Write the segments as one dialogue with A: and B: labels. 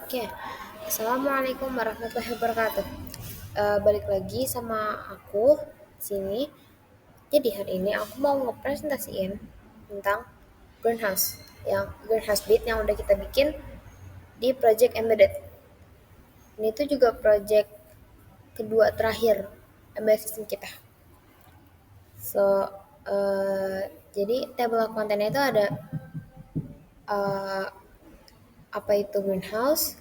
A: Oke, Assalamualaikum warahmatullahi wabarakatuh. Balik lagi sama aku sini. Jadi hari ini aku mau ngepresentasiin tentang greenhouse, yang greenhouse beat yang udah kita bikin di project embedded. Ini tuh juga project kedua terakhir embedded system kita. So, jadi table kontennya itu ada eh, apa itu greenhouse,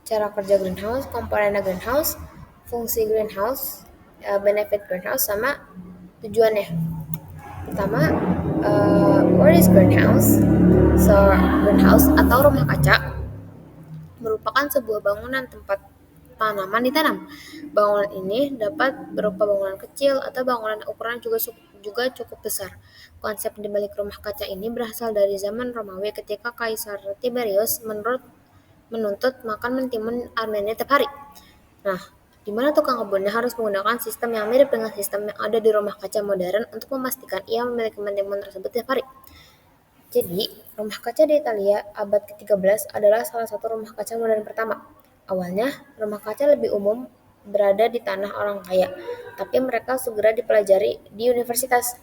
A: cara kerja greenhouse, komponennya greenhouse, fungsi greenhouse, benefit greenhouse, sama tujuannya. Pertama, what is greenhouse? So, greenhouse atau rumah kaca merupakan sebuah bangunan tempat tanaman ditanam. Bangunan ini dapat berupa bangunan kecil atau bangunan ukuran juga cukup besar. Konsep di balik rumah kaca ini berasal dari zaman Romawi ketika Kaisar Tiberius menuntut makan mentimun Armenia tiap hari. Nah, di mana tukang kebunnya harus menggunakan sistem yang mirip dengan sistem yang ada di rumah kaca modern untuk memastikan ia memiliki mentimun tersebut tiap hari. Jadi, rumah kaca di Italia abad ke-13 adalah salah satu rumah kaca modern pertama. Awalnya, rumah kaca lebih umum berada di tanah orang kaya, tapi mereka segera dipelajari di universitas.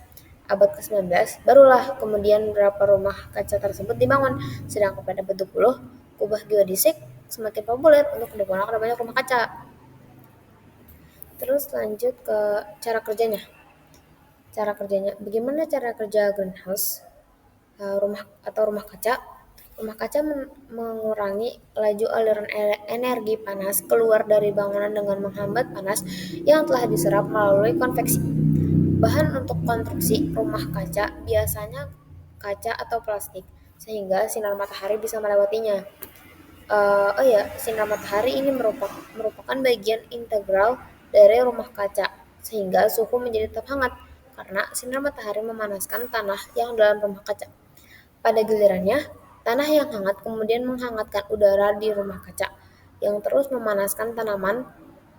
A: Abad ke-19, barulah kemudian beberapa rumah kaca tersebut dibangun, sedangkan pada abad 20, kubah geodesik semakin populer untuk digunakan banyak rumah kaca. Terus lanjut ke cara kerjanya. Bagaimana cara kerja greenhouse? Rumah kaca. Rumah kaca mengurangi laju aliran energi panas keluar dari bangunan dengan menghambat panas yang telah diserap melalui konveksi. Bahan untuk konstruksi rumah kaca biasanya kaca atau plastik, sehingga sinar matahari bisa melewatinya. Oh ya, sinar matahari ini merupakan bagian integral dari rumah kaca, sehingga suhu menjadi tetap hangat karena sinar matahari memanaskan tanah yang dalam rumah kaca. Pada gilirannya, tanah yang hangat kemudian menghangatkan udara di rumah kaca, yang terus memanaskan tanaman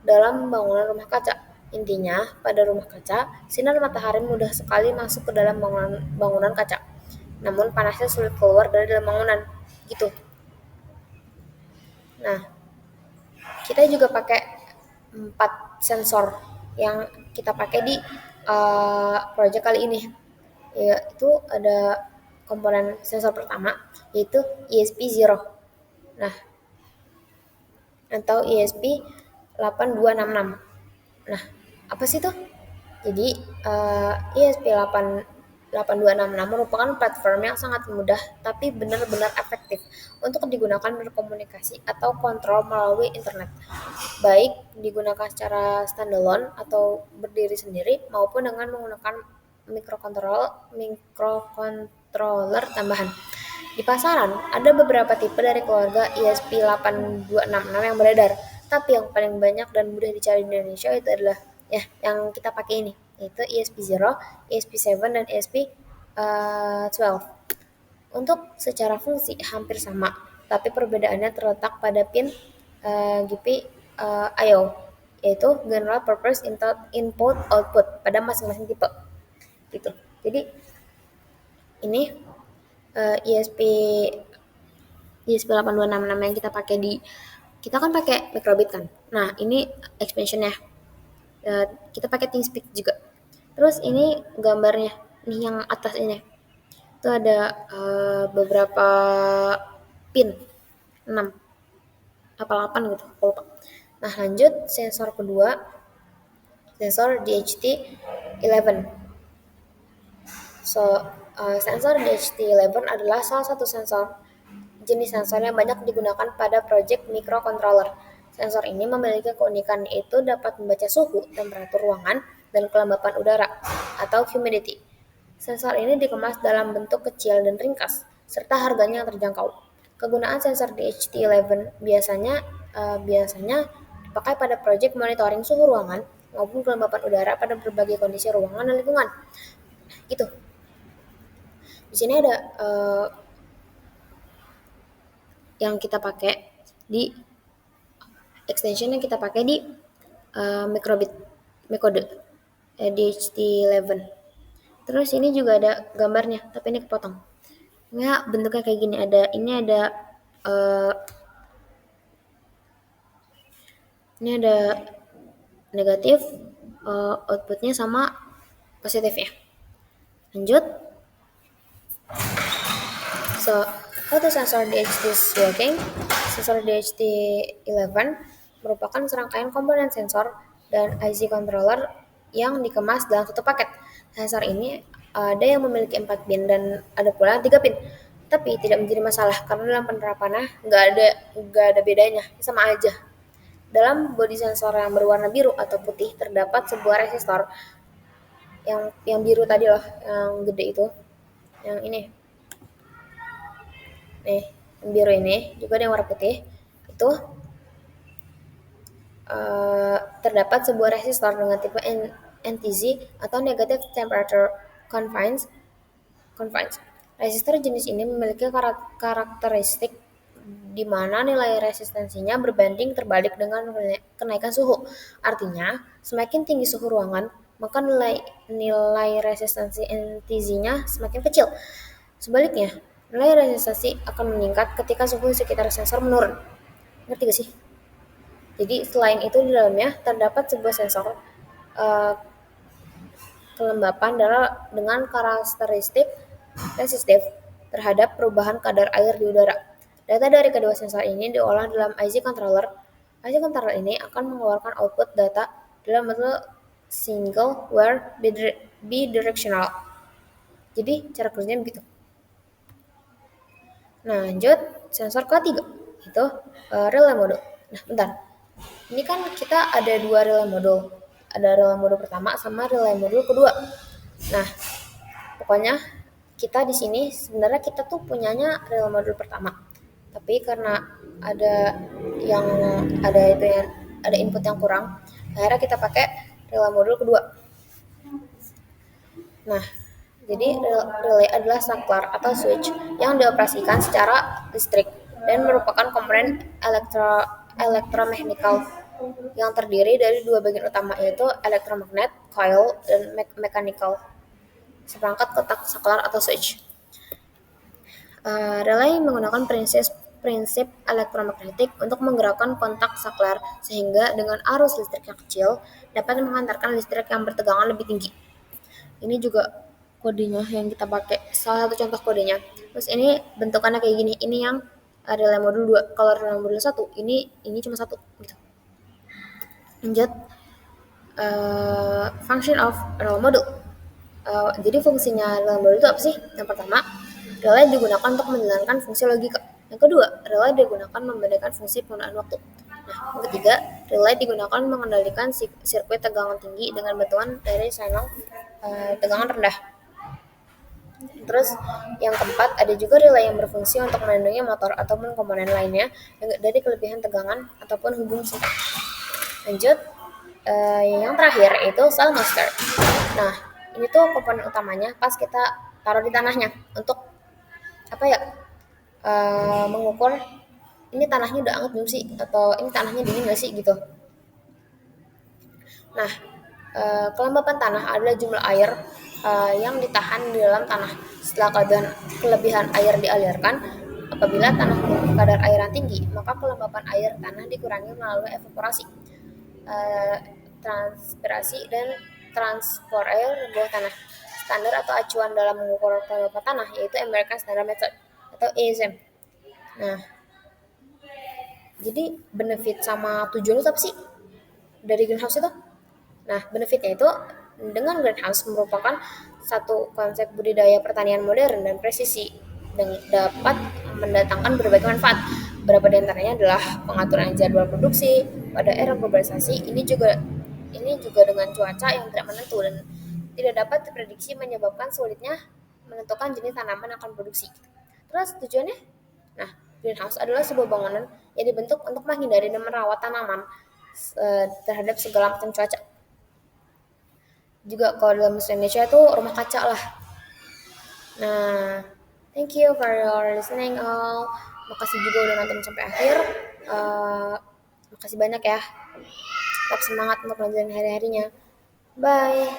A: dalam bangunan rumah kaca. Intinya, pada rumah kaca, sinar matahari mudah sekali masuk ke dalam bangunan kaca, namun panasnya sulit keluar dari dalam bangunan. Gitu. Nah, kita juga pakai 4 sensor yang kita pakai di project kali ini. Yaitu ada komponen sensor pertama, yaitu ESP0. Nah, atau ESP8266. Nah, apa sih itu? Jadi, ESP8266 merupakan platform yang sangat mudah tapi benar-benar efektif untuk digunakan berkomunikasi atau kontrol melalui internet, baik digunakan secara standalone atau berdiri sendiri maupun dengan menggunakan microcontroller tambahan. Di pasaran, ada beberapa tipe dari keluarga ESP8266 yang beredar, tapi yang paling banyak dan mudah dicari di Indonesia itu adalah yang kita pakai ini, yaitu ESP0, ESP7, dan ESP12. Untuk secara fungsi hampir sama, tapi perbedaannya terletak pada pin GPIO, yaitu General Purpose Input Output pada masing-masing tipe. Gitu. Jadi ini ESP ESP8266 yang kita pakai kita kan pakai microbit kan. Nah, ini expansionnya. Kita pakai TeamSpeak juga. Terus ini gambarnya, nih yang atas ini. Itu ada beberapa pin, 6 apa 8 gitu, aku lupa. Nah, lanjut sensor kedua, sensor DHT11. Sensor DHT11 adalah salah satu jenis sensor yang banyak digunakan pada project microcontroller. Sensor ini memiliki keunikan yaitu dapat membaca suhu, temperatur ruangan, dan kelembapan udara atau humidity. Sensor ini dikemas dalam bentuk kecil dan ringkas, serta harganya yang terjangkau. Kegunaan sensor DHT11 biasanya dipakai pada proyek monitoring suhu ruangan maupun kelembapan udara pada berbagai kondisi ruangan dan lingkungan. Gitu. Di sini ada yang kita pakai di extension yang kita pakai di microbit metode DHT11. Terus ini juga ada gambarnya, tapi ini kepotong. Ya, bentuknya kayak gini. Ini ada Ini ada negatif, outputnya sama positifnya. Lanjut. So, how to sensor DHT is working? Sensor DHT11 merupakan serangkaian komponen sensor dan IC controller yang dikemas dalam satu paket. Sensor ini ada yang memiliki 4 pin dan ada pula 3 pin. Tapi tidak menjadi masalah karena dalam penerapannya nggak ada bedanya, sama aja. Dalam bodi sensor yang berwarna biru atau putih terdapat sebuah resistor yang biru tadi loh, yang gede itu, yang ini. Nih, yang biru ini juga ada yang warna putih. Itu terdapat sebuah resistor dengan tipe NTZ atau Negative Temperature Confines. Resistor jenis ini memiliki karakteristik di mana nilai resistensinya berbanding terbalik dengan kenaikan suhu. Artinya, semakin tinggi suhu ruangan, maka nilai resistensi NTZ-nya semakin kecil. Sebaliknya, nilai resistensi akan meningkat ketika suhu sekitar sensor menurun. Ngerti gak sih? Jadi selain itu di dalamnya terdapat sebuah sensor kelembapan dengan karakteristik resistif terhadap perubahan kadar air di udara. Data dari kedua sensor ini diolah dalam IC controller. IC controller ini akan mengeluarkan output data dalam bentuk single wire bidirectional. Jadi cara kerjanya begitu. Nah, lanjut sensor ketiga itu relay mode. Nah, bentar. Ini kan kita ada 2 relay modul. Ada relay modul pertama sama relay modul kedua. Nah, pokoknya kita di sini sebenarnya kita tuh punyanya relay modul pertama. Tapi karena ada yang ada input yang kurang, akhirnya kita pakai relay modul kedua. Nah, jadi relay adalah saklar atau switch yang dioperasikan secara listrik dan merupakan komponen elektromechanical yang terdiri dari 2 bagian utama, yaitu elektromagnet, coil, dan mechanical, seperangkat kotak saklar atau switch. Relay menggunakan prinsip elektromagnetik untuk menggerakkan kontak saklar sehingga dengan arus listrik yang kecil dapat mengantarkan listrik yang bertegangan lebih tinggi. Ini juga kodenya yang kita pakai, salah satu contoh kodenya. Terus ini bentukannya kayak gini, ini yang relay modul 2. Kalau relay modul 1, ini cuma 1 gitu. Lanjut, function of relay module. Jadi fungsinya relay module itu apa sih? Yang pertama, relay digunakan untuk menjalankan fungsi logika. Yang kedua, relay digunakan membedakan fungsi penggunaan waktu. Nah, yang ketiga, relay digunakan mengendalikan sirkuit tegangan tinggi dengan bantuan dari sinyal tegangan rendah. Terus yang keempat, ada juga relay yang berfungsi untuk melindungi motor ataupun komponen lainnya dari kelebihan tegangan ataupun hubung singkat. Lanjut, yang terakhir itu cell master. Nah, ini tuh komponen utamanya pas kita taruh di tanahnya untuk apa ya? Mengukur ini tanahnya udah anget belum sih, atau ini tanahnya dingin nggak sih gitu. Nah, kelembapan tanah adalah jumlah air yang ditahan di dalam tanah setelah kelebihan air dialirkan. Apabila tanah memiliki kadar air yang tinggi, maka kelembapan air tanah dikurangi melalui evaporasi, transpirasi, dan transport air di bawah tanah. Standar atau acuan dalam mengukur kelembapan tanah yaitu American Standard Method atau ASM. Nah, jadi benefit sama tujuan itu apa sih dari greenhouse itu? Nah, benefitnya itu dengan greenhouse merupakan satu konsep budidaya pertanian modern dan presisi dan dapat mendatangkan berbagai manfaat. Beberapa di antaranya adalah pengaturan jadwal produksi pada era globalisasi. Ini juga dengan cuaca yang tidak menentu dan tidak dapat diprediksi menyebabkan sulitnya menentukan jenis tanaman yang akan produksi. Terus tujuannya? Nah, greenhouse adalah sebuah bangunan yang dibentuk untuk menghindari dan merawat tanaman terhadap segala macam cuaca. Juga kalau dalam bahasa Indonesia itu rumah kaca lah. Nah, thank you for your listening all. Makasih juga udah nonton sampai akhir. Makasih banyak ya. Tetap semangat untuk melanjutkan hari-harinya. Bye.